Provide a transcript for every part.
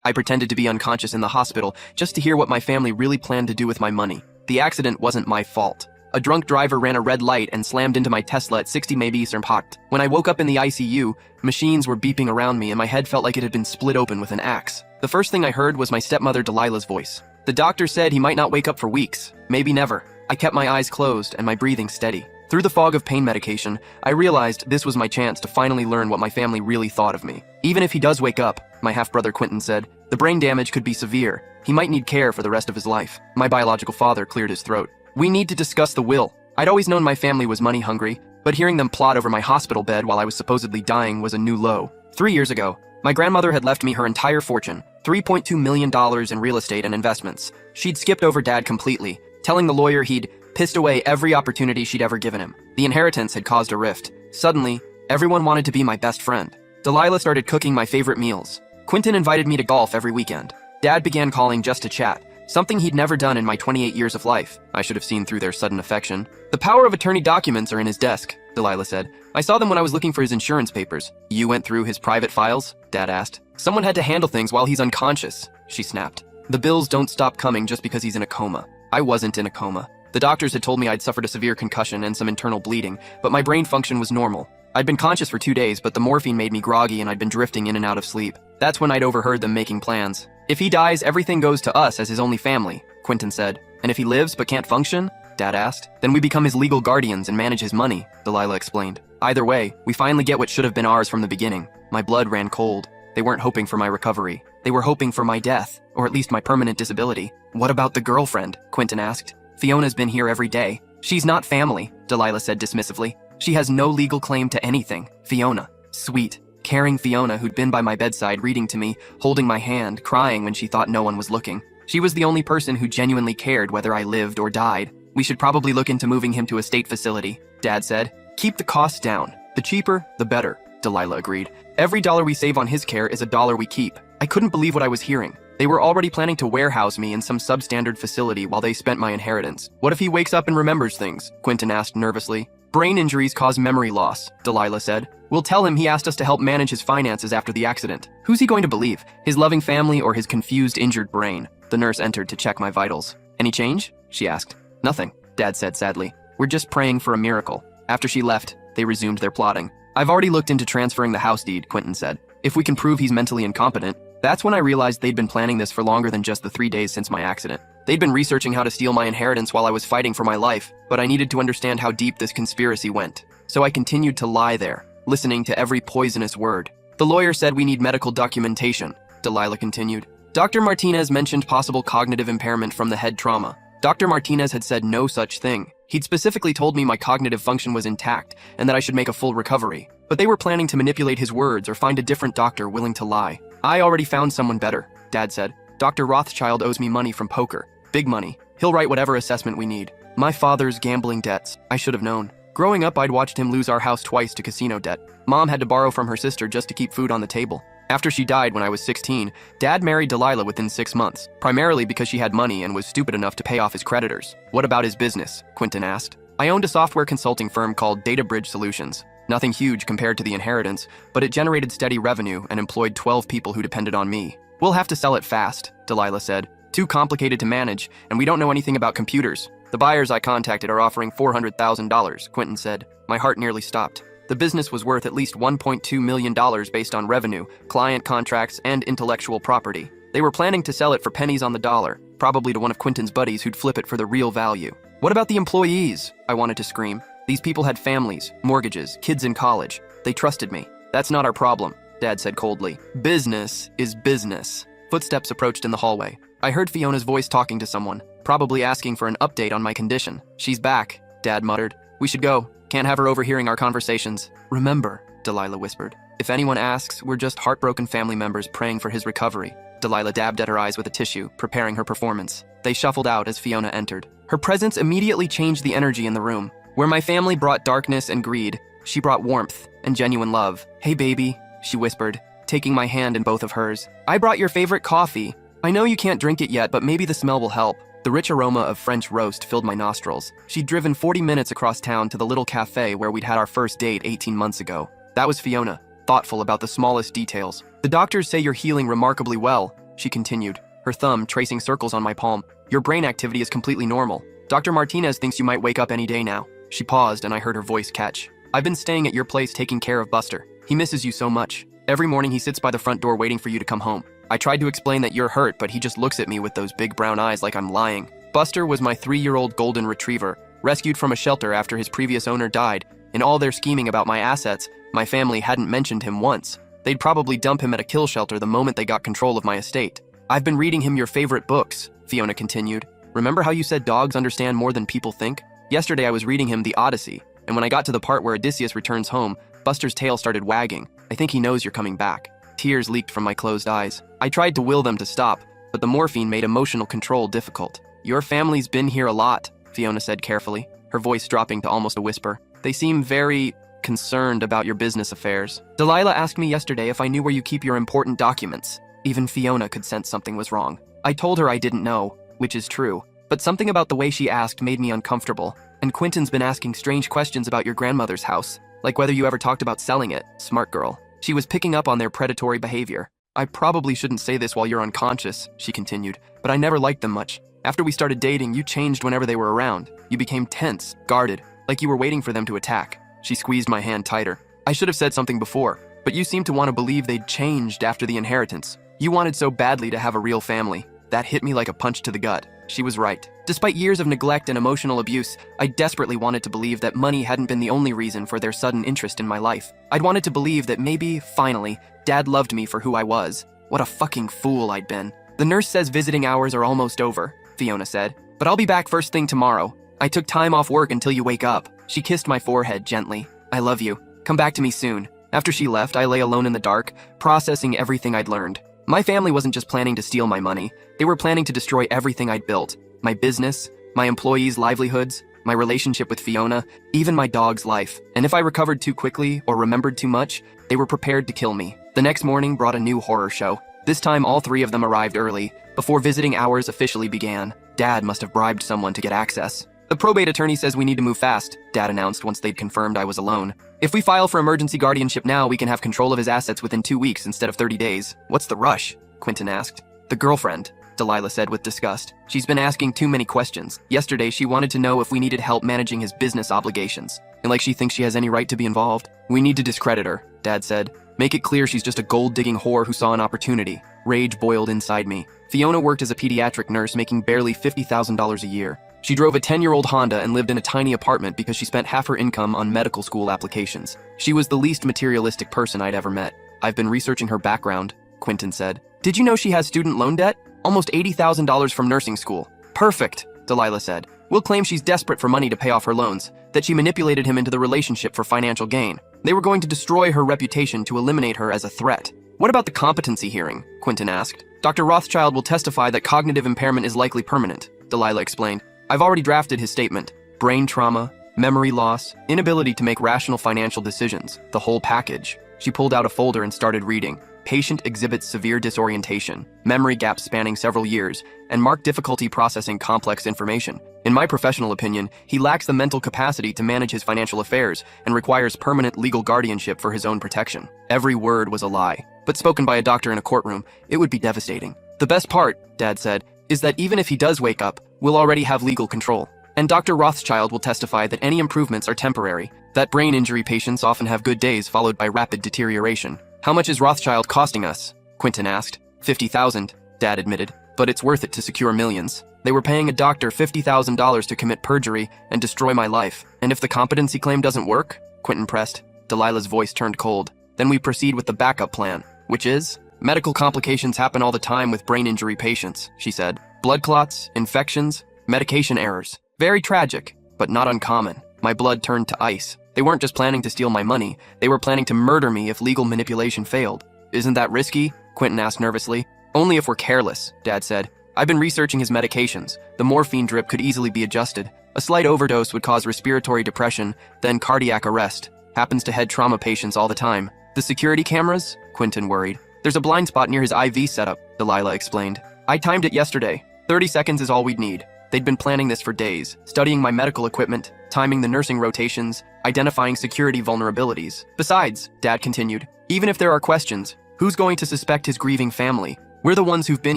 I pretended to be unconscious in the hospital just to hear what my family really planned to do with my money. The accident wasn't my fault. A drunk driver ran a red light and slammed into my Tesla at 60 maybe Eastern Park. When I woke up in the ICU, machines were beeping around me and my head felt like it had been split open with an axe. The first thing I heard was my stepmother Delilah's voice. The doctor said he might not wake up for weeks, maybe never. I kept my eyes closed and my breathing steady. Through the fog of pain medication, I realized this was my chance to finally learn what my family really thought of me. Even if he does wake up, my half-brother Quentin said, the brain damage could be severe. He might need care for the rest of his life. My biological father cleared his throat. We need to discuss the will. I'd always known my family was money hungry, but hearing them plot over my hospital bed while I was supposedly dying was a new low. 3 years ago, my grandmother had left me her entire fortune, $3.2 million in real estate and investments. She'd skipped over Dad completely, telling the lawyer he'd pissed away every opportunity she'd ever given him. The inheritance had caused a rift. Suddenly, everyone wanted to be my best friend. Delilah started cooking my favorite meals. Quentin invited me to golf every weekend. Dad began calling just to chat, something he'd never done in my 28 years of life. I should have seen through their sudden affection. The power of attorney documents are in his desk, Delilah said. I saw them when I was looking for his insurance papers. You went through his private files? Dad asked. Someone had to handle things while he's unconscious, she snapped. The bills don't stop coming just because he's in a coma. I wasn't in a coma. The doctors had told me I'd suffered a severe concussion and some internal bleeding, but my brain function was normal. I'd been conscious for 2 days, but the morphine made me groggy and I'd been drifting in and out of sleep. That's when I'd overheard them making plans. If he dies, everything goes to us as his only family, Quentin said. And if he lives but can't function? Dad asked. Then we become his legal guardians and manage his money, Delilah explained. Either way, we finally get what should have been ours from the beginning. My blood ran cold. They weren't hoping for my recovery. They were hoping for my death, or at least my permanent disability. What about the girlfriend? Quentin asked. Fiona's been here every day. She's not family, Delilah said dismissively. She has no legal claim to anything. Fiona. Sweet, caring Fiona who'd been by my bedside reading to me, holding my hand, crying when she thought no one was looking. She was the only person who genuinely cared whether I lived or died. We should probably look into moving him to a state facility, Dad said. Keep the costs down. The cheaper, the better, Delilah agreed. Every dollar we save on his care is a dollar we keep. I couldn't believe what I was hearing. They were already planning to warehouse me in some substandard facility while they spent my inheritance. What if he wakes up and remembers things? Quentin asked nervously. Brain injuries cause memory loss, Delilah said. We'll tell him he asked us to help manage his finances after the accident. Who's he going to believe? His loving family or his confused, injured brain? The nurse entered to check my vitals. Any change? She asked. Nothing, Dad said sadly. We're just praying for a miracle. After she left, they resumed their plotting. I've already looked into transferring the house deed, Quentin said. If we can prove he's mentally incompetent. That's when I realized they'd been planning this for longer than just the 3 days since my accident. They'd been researching how to steal my inheritance while I was fighting for my life, but I needed to understand how deep this conspiracy went. So I continued to lie there, listening to every poisonous word. The lawyer said we need medical documentation, Delilah continued. Dr. Martinez mentioned possible cognitive impairment from the head trauma. Dr. Martinez had said no such thing. He'd specifically told me my cognitive function was intact and that I should make a full recovery. But they were planning to manipulate his words or find a different doctor willing to lie. I already found someone better, Dad said. Dr. Rothschild owes me money from poker. Big money. He'll write whatever assessment we need. My father's gambling debts. I should have known. Growing up, I'd watched him lose our house twice to casino debt. Mom had to borrow from her sister just to keep food on the table. After she died when I was 16, Dad married Delilah within 6 months, primarily because she had money and was stupid enough to pay off his creditors. What about his business? Quentin asked. I owned a software consulting firm called Data Bridge Solutions. Nothing huge compared to the inheritance, but it generated steady revenue and employed 12 people who depended on me. We'll have to sell it fast, Delilah said. Too complicated to manage, and we don't know anything about computers. The buyers I contacted are offering $400,000, Quentin said. My heart nearly stopped. The business was worth at least $1.2 million based on revenue, client contracts, and intellectual property. They were planning to sell it for pennies on the dollar, probably to one of Quentin's buddies who'd flip it for the real value. What about the employees? I wanted to scream. These people had families, mortgages, kids in college. They trusted me. That's not our problem, Dad said coldly. Business is business. Footsteps approached in the hallway. I heard Fiona's voice talking to someone, probably asking for an update on my condition. She's back, Dad muttered. We should go. Can't have her overhearing our conversations. Remember, Delilah whispered. If anyone asks, we're just heartbroken family members praying for his recovery. Delilah dabbed at her eyes with a tissue, preparing her performance. They shuffled out as Fiona entered. Her presence immediately changed the energy in the room. Where my family brought darkness and greed, she brought warmth and genuine love. Hey baby, she whispered, taking my hand in both of hers. I brought your favorite coffee. I know you can't drink it yet, but maybe the smell will help. The rich aroma of French roast filled my nostrils. She'd driven 40 minutes across town to the little cafe where we'd had our first date 18 months ago. That was Fiona, thoughtful about the smallest details. The doctors say you're healing remarkably well, she continued, her thumb tracing circles on my palm. Your brain activity is completely normal. Dr. Martinez thinks you might wake up any day now. She paused and I heard her voice catch. I've been staying at your place taking care of Buster. He misses you so much. Every morning he sits by the front door waiting for you to come home. I tried to explain that you're hurt, but he just looks at me with those big brown eyes like I'm lying. Buster was my 3-year-old golden retriever, rescued from a shelter after his previous owner died. In all their scheming about my assets, my family hadn't mentioned him once. They'd probably dump him at a kill shelter the moment they got control of my estate. I've been reading him your favorite books, Fiona continued. Remember how you said dogs understand more than people think? Yesterday I was reading him The Odyssey, and when I got to the part where Odysseus returns home, Buster's tail started wagging. I think he knows you're coming back. Tears leaked from my closed eyes. I tried to will them to stop, but the morphine made emotional control difficult. Your family's been here a lot, Fiona said carefully, her voice dropping to almost a whisper. They seem very concerned about your business affairs. Delilah asked me yesterday if I knew where you keep your important documents. Even Fiona could sense something was wrong. I told her I didn't know, which is true, but something about the way she asked made me uncomfortable. And Quentin's been asking strange questions about your grandmother's house, like whether you ever talked about selling it. Smart girl. She was picking up on their predatory behavior. I probably shouldn't say this while you're unconscious, she continued, but I never liked them much. After we started dating, you changed whenever they were around. You became tense, guarded, like you were waiting for them to attack. She squeezed my hand tighter. I should have said something before, but you seemed to want to believe they'd changed after the inheritance. You wanted so badly to have a real family. That hit me like a punch to the gut. She was right. Despite years of neglect and emotional abuse, I desperately wanted to believe that money hadn't been the only reason for their sudden interest in my life. I'd wanted to believe that maybe, finally, Dad loved me for who I was. What a fucking fool I'd been. The nurse says visiting hours are almost over, Fiona said, but I'll be back first thing tomorrow. I took time off work until you wake up. She kissed my forehead gently. I love you. Come back to me soon. After she left, I lay alone in the dark, processing everything I'd learned. My family wasn't just planning to steal my money. They were planning to destroy everything I'd built. My business, my employees' livelihoods, my relationship with Fiona, even my dog's life. And if I recovered too quickly or remembered too much, they were prepared to kill me. The next morning brought a new horror show. This time all 3 of them arrived early, before visiting hours officially began. Dad must have bribed someone to get access. The probate attorney says we need to move fast, Dad announced once they'd confirmed I was alone. If we file for emergency guardianship now, we can have control of his assets within 2 weeks instead of 30 days. What's the rush? Quentin asked. The girlfriend, Delilah said with disgust. She's been asking too many questions. Yesterday, she wanted to know if we needed help managing his business obligations. And like she thinks she has any right to be involved. We need to discredit her, Dad said. Make it clear she's just a gold-digging whore who saw an opportunity. Rage boiled inside me. Fiona worked as a pediatric nurse making barely $50,000 a year. She drove a 10-year-old Honda and lived in a tiny apartment because she spent half her income on medical school applications. She was the least materialistic person I'd ever met. I've been researching her background, Quentin said. Did you know she has student loan debt? Almost $80,000 from nursing school. Perfect, Delilah said. We'll claim she's desperate for money to pay off her loans, that she manipulated him into the relationship for financial gain. They were going to destroy her reputation to eliminate her as a threat. What about the competency hearing? Quentin asked. Dr. Rothschild will testify that cognitive impairment is likely permanent, Delilah explained. I've already drafted his statement. Brain trauma, memory loss, inability to make rational financial decisions, the whole package. She pulled out a folder and started reading. Patient exhibits severe disorientation, memory gaps spanning several years, and marked difficulty processing complex information. In my professional opinion, he lacks the mental capacity to manage his financial affairs and requires permanent legal guardianship for his own protection. Every word was a lie, but spoken by a doctor in a courtroom, it would be devastating. The best part, Dad said, is that even if he does wake up, we'll already have legal control. And Dr. Rothschild will testify that any improvements are temporary, that brain injury patients often have good days followed by rapid deterioration. How much is Rothschild costing us? Quentin asked. $50,000, Dad admitted, but it's worth it to secure millions. They were paying a doctor $50,000 to commit perjury and destroy my life. And if the competency claim doesn't work? Quentin pressed. Delilah's voice turned cold. Then we proceed with the backup plan, which is? Medical complications happen all the time with brain injury patients, she said. Blood clots, infections, medication errors. Very tragic, but not uncommon. My blood turned to ice. They weren't just planning to steal my money, they were planning to murder me if legal manipulation failed. Isn't that risky? Quentin asked nervously. Only if we're careless, Dad said. I've been researching his medications. The morphine drip could easily be adjusted. A slight overdose would cause respiratory depression, then cardiac arrest. Happens to head trauma patients all the time. The security cameras? Quentin worried. There's a blind spot near his IV setup, Delilah explained. I timed it yesterday. 30 seconds is all we'd need. They'd been planning this for days, studying my medical equipment, timing the nursing rotations, identifying security vulnerabilities. Besides, Dad continued, even if there are questions, who's going to suspect his grieving family? We're the ones who've been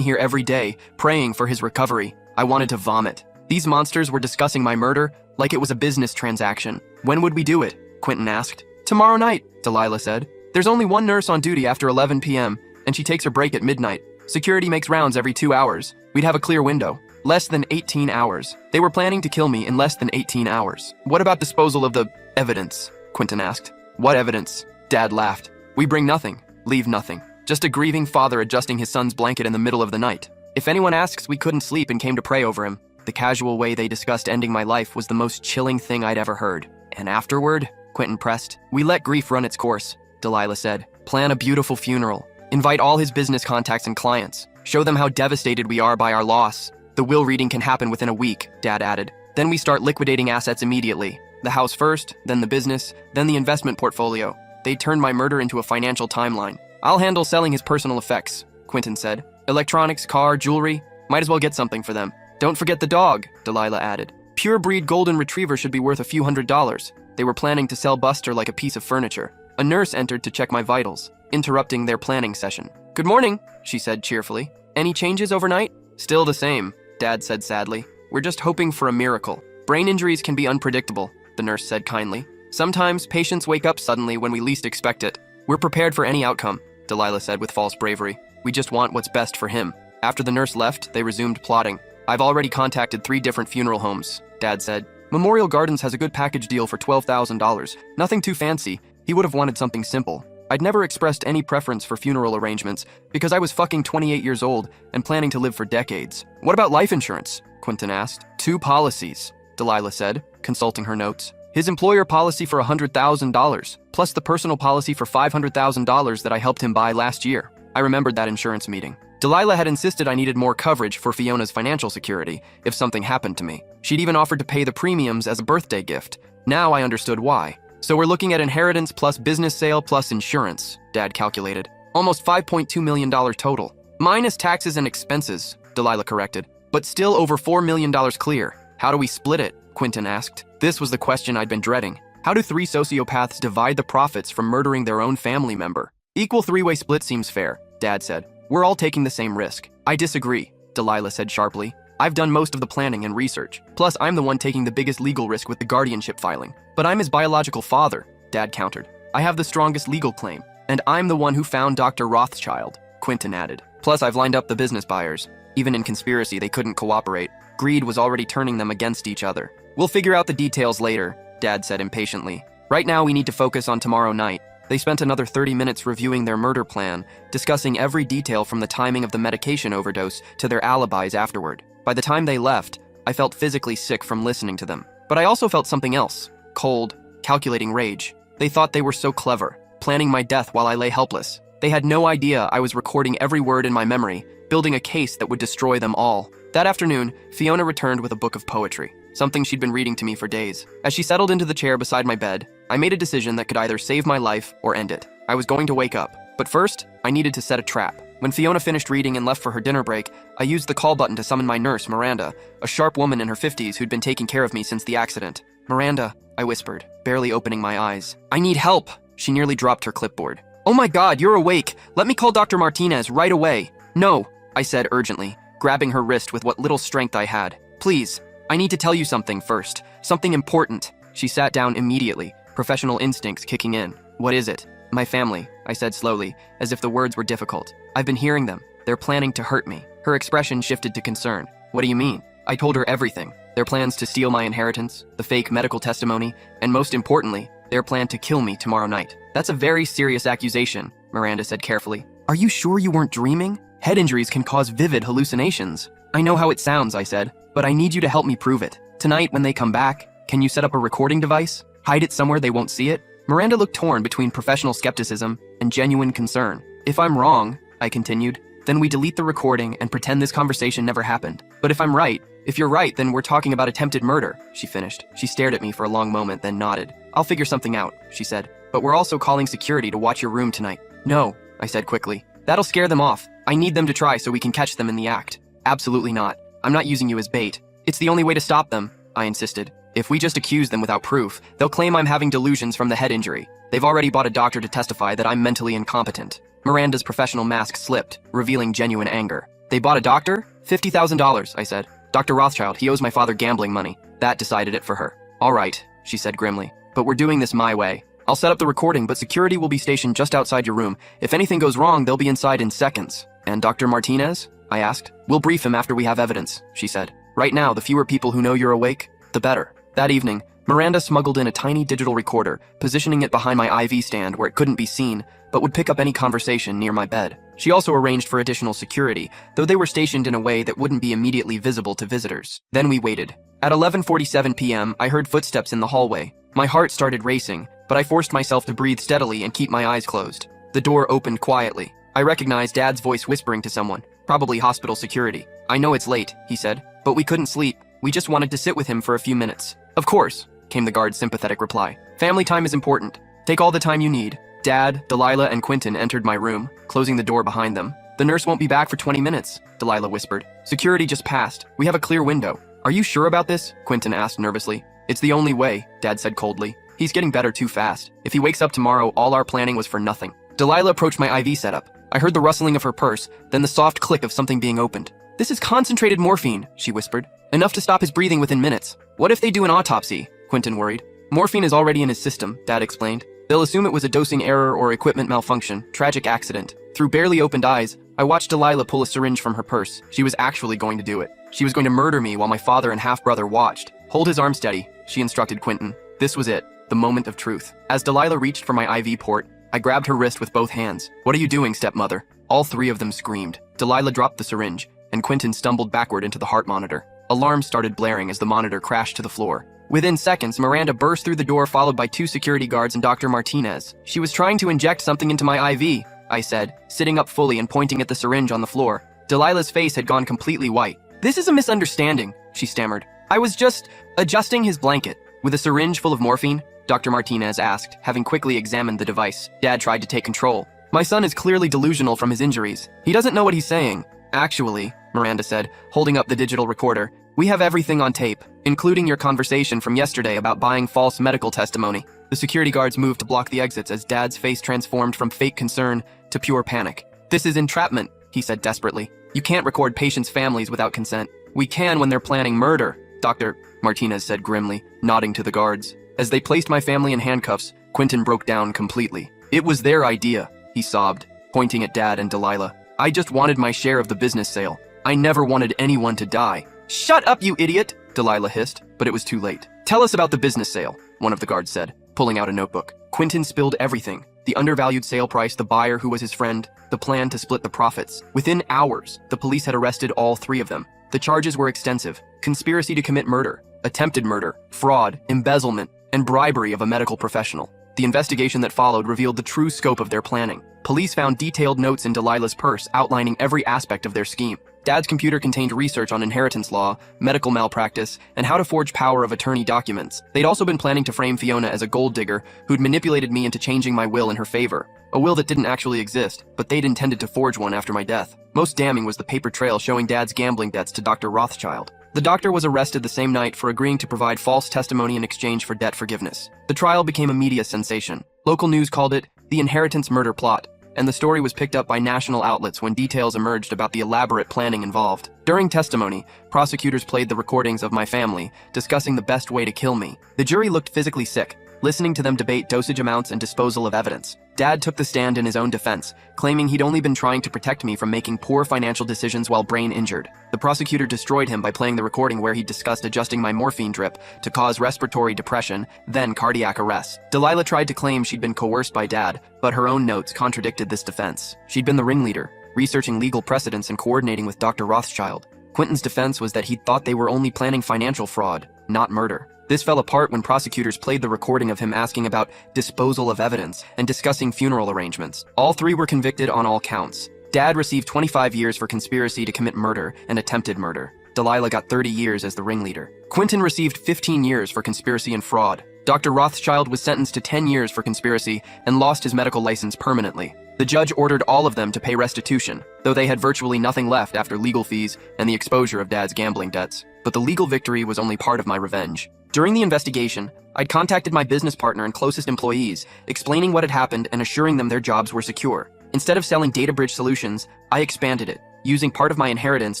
here every day, praying for his recovery. I wanted to vomit. These monsters were discussing my murder like it was a business transaction. When would we do it? Quentin asked. Tomorrow night, Delilah said. There's only one nurse on duty after 11 p.m., and she takes her break at midnight. Security makes rounds every 2 hours. We'd have a clear window. Less than 18 hours. They were planning to kill me in less than 18 hours. What about disposal of the evidence? Quentin asked. What evidence? Dad laughed. We bring nothing, leave nothing. Just a grieving father adjusting his son's blanket in the middle of the night. If anyone asks, we couldn't sleep and came to pray over him. The casual way they discussed ending my life was the most chilling thing I'd ever heard. And afterward, Quentin pressed. We let grief run its course, Delilah said. Plan a beautiful funeral. Invite all his business contacts and clients. Show them how devastated we are by our loss. The will reading can happen within a week, Dad added. Then we start liquidating assets immediately. The house first, then the business, then the investment portfolio. They turned my murder into a financial timeline. I'll handle selling his personal effects, Quentin said. Electronics, car, jewelry. Might as well get something for them. Don't forget the dog, Delilah added. Pure breed golden retriever should be worth a few $100s. They were planning to sell Buster like a piece of furniture. A nurse entered to check my vitals, interrupting their planning session. Good morning, she said cheerfully. Any changes overnight? Still the same, Dad said sadly. We're just hoping for a miracle. Brain injuries can be unpredictable, the nurse said kindly. Sometimes patients wake up suddenly when we least expect it. We're prepared for any outcome, Delilah said with false bravery. We just want what's best for him. After the nurse left, they resumed plotting. I've already contacted 3 different funeral homes, Dad said. Memorial Gardens has a good package deal for $12,000. Nothing too fancy. He would have wanted something simple. I'd never expressed any preference for funeral arrangements because I was fucking 28 years old and planning to live for decades. What about life insurance? Quentin asked. 2 policies, Delilah said, consulting her notes. His employer policy for $100,000, plus the personal policy for $500,000 that I helped him buy last year. I remembered that insurance meeting. Delilah had insisted I needed more coverage for Fiona's financial security if something happened to me. She'd even offered to pay the premiums as a birthday gift. Now I understood why. So we're looking at inheritance plus business sale plus insurance, Dad calculated. Almost $5.2 million total. Minus taxes and expenses, Delilah corrected. But still over $4 million clear. How do we split it? Quentin asked. This was the question I'd been dreading. How do 3 sociopaths divide the profits from murdering their own family member? Equal 3-way split seems fair, Dad said. We're all taking the same risk. I disagree, Delilah said sharply. I've done most of the planning and research. Plus, I'm the one taking the biggest legal risk with the guardianship filing. But I'm his biological father, Dad countered. I have the strongest legal claim. And I'm the one who found Dr. Rothschild, Quentin added. Plus, I've lined up the business buyers. Even in conspiracy, they couldn't cooperate. Greed was already turning them against each other. We'll figure out the details later, Dad said impatiently. Right now, we need to focus on tomorrow night. They spent another 30 minutes reviewing their murder plan, discussing every detail from the timing of the medication overdose to their alibis afterward. By the time they left, I felt physically sick from listening to them. But I also felt something else. Cold, calculating rage. They thought they were so clever, planning my death while I lay helpless. They had no idea I was recording every word in my memory, building a case that would destroy them all. That afternoon, Fiona returned with a book of poetry, something she'd been reading to me for days. As she settled into the chair beside my bed, I made a decision that could either save my life or end it. I was going to wake up, but first, I needed to set a trap. When Fiona finished reading and left for her dinner break, I used the call button to summon my nurse, Miranda, a sharp woman in her 50s who'd been taking care of me since the accident. Miranda, I whispered, barely opening my eyes. I need help. She nearly dropped her clipboard. Oh my God, you're awake. Let me call Dr. Martinez right away. No, I said urgently, grabbing her wrist with what little strength I had. Please, I need to tell you something first. Something important. She sat down immediately, professional instincts kicking in. What is it? My family, I said slowly, as if the words were difficult. I've been hearing them. They're planning to hurt me. Her expression shifted to concern. What do you mean? I told her everything. Their plans to steal my inheritance, the fake medical testimony, and most importantly, their plan to kill me tomorrow night. That's a very serious accusation, Miranda said carefully. Are you sure you weren't dreaming? Head injuries can cause vivid hallucinations. I know how it sounds, I said, but I need you to help me prove it. Tonight, when they come back, can you set up a recording device? Hide it somewhere they won't see it? Miranda looked torn between professional skepticism and genuine concern. If I'm wrong, I continued, then we delete the recording and pretend this conversation never happened. But if you're right, then we're talking about attempted murder, she finished. She stared at me for a long moment, then nodded. I'll figure something out, she said. But we're also calling security to watch your room tonight. No, I said quickly. That'll scare them off. I need them to try so we can catch them in the act. Absolutely not. I'm not using you as bait. It's the only way to stop them, I insisted. If we just accuse them without proof, they'll claim I'm having delusions from the head injury. They've already bought a doctor to testify that I'm mentally incompetent. Miranda's professional mask slipped, revealing genuine anger. They bought a doctor? $50,000, I said. Dr. Rothschild, he owes my father gambling money. That decided it for her. All right, she said grimly. But we're doing this my way. I'll set up the recording, but security will be stationed just outside your room. If anything goes wrong, they'll be inside in seconds. And Dr. Martinez? I asked. We'll brief him after we have evidence, she said. Right now, the fewer people who know you're awake, the better. That evening, Miranda smuggled in a tiny digital recorder, positioning it behind my IV stand where it couldn't be seen, but would pick up any conversation near my bed. She also arranged for additional security, though they were stationed in a way that wouldn't be immediately visible to visitors. Then we waited. At 11:47 p.m., I heard footsteps in the hallway. My heart started racing, but I forced myself to breathe steadily and keep my eyes closed. The door opened quietly. I recognized Dad's voice whispering to someone, probably hospital security. I know it's late, he said, but we couldn't sleep. We just wanted to sit with him for a few minutes. Of course, came the guard's sympathetic reply. Family time is important. Take all the time you need. Dad, Delilah, and Quentin entered my room, closing the door behind them. The nurse won't be back for 20 minutes, Delilah whispered. Security just passed. We have a clear window. Are you sure about this? Quentin asked nervously. It's the only way, Dad said coldly. He's getting better too fast. If he wakes up tomorrow, all our planning was for nothing. Delilah approached my IV setup. I heard the rustling of her purse, then the soft click of something being opened. This is concentrated morphine, she whispered. Enough to stop his breathing within minutes. What if they do an autopsy? Quentin worried. Morphine is already in his system, Dad explained. They'll assume it was a dosing error or equipment malfunction, tragic accident. Through barely opened eyes, I watched Delilah pull a syringe from her purse. She was actually going to do it. She was going to murder me while my father and half-brother watched. Hold his arm steady, she instructed Quentin. This was it, the moment of truth. As Delilah reached for my IV port, I grabbed her wrist with both hands. What are you doing, stepmother? All three of them screamed. Delilah dropped the syringe, and Quentin stumbled backward into the heart monitor. Alarms started blaring as the monitor crashed to the floor. Within seconds, Miranda burst through the door, followed by 2 security guards and Dr. Martinez. She was trying to inject something into my IV, I said, sitting up fully and pointing at the syringe on the floor. Delilah's face had gone completely white. This is a misunderstanding, she stammered. I was just adjusting his blanket. With a syringe full of morphine? Dr. Martinez asked, having quickly examined the device. Dad tried to take control. My son is clearly delusional from his injuries. He doesn't know what he's saying. Actually, Miranda said, holding up the digital recorder, we have everything on tape, including your conversation from yesterday about buying false medical testimony. The security guards moved to block the exits as Dad's face transformed from fake concern to pure panic. This is entrapment, he said desperately. You can't record patients' families without consent. We can when they're planning murder, Dr. Martinez said grimly, nodding to the guards. As they placed my family in handcuffs, Quentin broke down completely. It was their idea, he sobbed, pointing at Dad and Delilah. I just wanted my share of the business sale. I never wanted anyone to die. Shut up, you idiot, Delilah hissed, but it was too late. Tell us about the business sale, one of the guards said, pulling out a notebook. Quentin spilled everything. The undervalued sale price, the buyer who was his friend, the plan to split the profits. Within hours, the police had arrested all 3 of them. The charges were extensive. Conspiracy to commit murder, attempted murder, fraud, embezzlement, and bribery of a medical professional. The investigation that followed revealed the true scope of their planning. Police found detailed notes in Delilah's purse outlining every aspect of their scheme. Dad's computer contained research on inheritance law, medical malpractice, and how to forge power of attorney documents. They'd also been planning to frame Fiona as a gold digger who'd manipulated me into changing my will in her favor. A will that didn't actually exist, but they'd intended to forge one after my death. Most damning was the paper trail showing Dad's gambling debts to Dr. Rothschild. The doctor was arrested the same night for agreeing to provide false testimony in exchange for debt forgiveness. The trial became a media sensation. Local news called it the inheritance murder plot, and the story was picked up by national outlets when details emerged about the elaborate planning involved. During testimony, prosecutors played the recordings of my family, discussing the best way to kill me. The jury looked physically sick, listening to them debate dosage amounts and disposal of evidence. Dad took the stand in his own defense, claiming he'd only been trying to protect me from making poor financial decisions while brain injured. The prosecutor destroyed him by playing the recording where he discussed adjusting my morphine drip to cause respiratory depression, then cardiac arrest. Delilah tried to claim she'd been coerced by Dad, but her own notes contradicted this defense. She'd been the ringleader, researching legal precedents and coordinating with Dr. Rothschild. Quentin's defense was that he thought they were only planning financial fraud, not murder. This fell apart when prosecutors played the recording of him asking about disposal of evidence and discussing funeral arrangements. All 3 were convicted on all counts. Dad received 25 years for conspiracy to commit murder and attempted murder. Delilah got 30 years as the ringleader. Quentin received 15 years for conspiracy and fraud. Dr. Rothschild was sentenced to 10 years for conspiracy and lost his medical license permanently. The judge ordered all of them to pay restitution, though they had virtually nothing left after legal fees and the exposure of Dad's gambling debts. But the legal victory was only part of my revenge. During the investigation, I'd contacted my business partner and closest employees, explaining what had happened and assuring them their jobs were secure. Instead of selling data bridge solutions, I expanded it, using part of my inheritance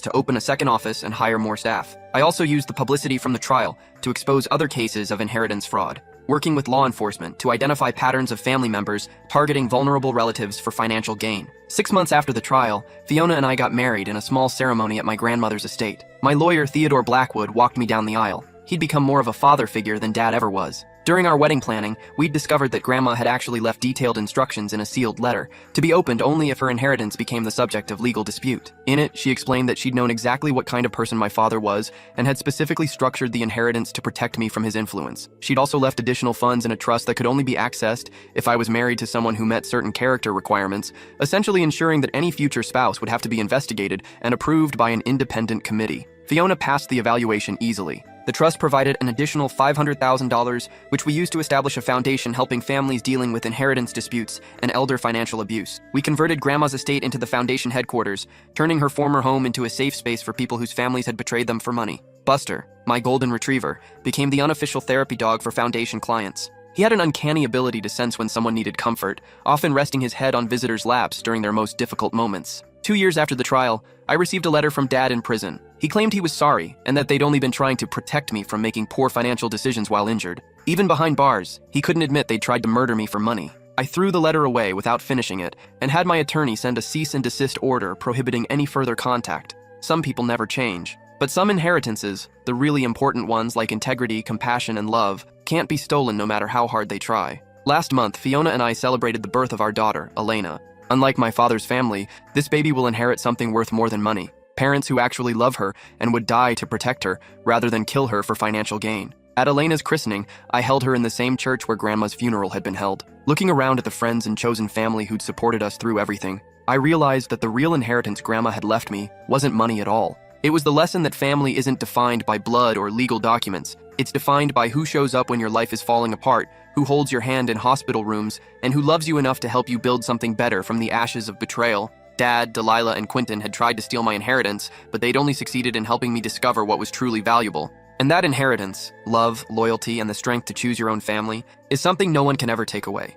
to open a second office and hire more staff. I also used the publicity from the trial to expose other cases of inheritance fraud, working with law enforcement to identify patterns of family members targeting vulnerable relatives for financial gain. 6 months after the trial, Fiona and I got married in a small ceremony at my grandmother's estate. My lawyer, Theodore Blackwood, walked me down the aisle. He'd become more of a father figure than Dad ever was. During our wedding planning, we'd discovered that Grandma had actually left detailed instructions in a sealed letter, to be opened only if her inheritance became the subject of legal dispute. In it, she explained that she'd known exactly what kind of person my father was, and had specifically structured the inheritance to protect me from his influence. She'd also left additional funds in a trust that could only be accessed if I was married to someone who met certain character requirements, essentially ensuring that any future spouse would have to be investigated and approved by an independent committee. Fiona passed the evaluation easily. The trust provided an additional $500,000, which we used to establish a foundation helping families dealing with inheritance disputes and elder financial abuse. We converted Grandma's estate into the foundation headquarters, turning her former home into a safe space for people whose families had betrayed them for money. Buster, my golden retriever, became the unofficial therapy dog for foundation clients. He had an uncanny ability to sense when someone needed comfort, often resting his head on visitors' laps during their most difficult moments. 2 years after the trial, I received a letter from Dad in prison. He claimed he was sorry and that they'd only been trying to protect me from making poor financial decisions while injured. Even behind bars, he couldn't admit they'd tried to murder me for money. I threw the letter away without finishing it and had my attorney send a cease and desist order prohibiting any further contact. Some people never change. But some inheritances, the really important ones like integrity, compassion, and love, can't be stolen no matter how hard they try. Last month, Fiona and I celebrated the birth of our daughter, Elena. Unlike my father's family, this baby will inherit something worth more than money. Parents who actually love her and would die to protect her, rather than kill her for financial gain. At Elena's christening, I held her in the same church where Grandma's funeral had been held. Looking around at the friends and chosen family who'd supported us through everything, I realized that the real inheritance Grandma had left me wasn't money at all. It was the lesson that family isn't defined by blood or legal documents. It's defined by who shows up when your life is falling apart, who holds your hand in hospital rooms, and who loves you enough to help you build something better from the ashes of betrayal. Dad, Delilah, and Quentin had tried to steal my inheritance, but they'd only succeeded in helping me discover what was truly valuable. And that inheritance, love, loyalty, and the strength to choose your own family, is something no one can ever take away.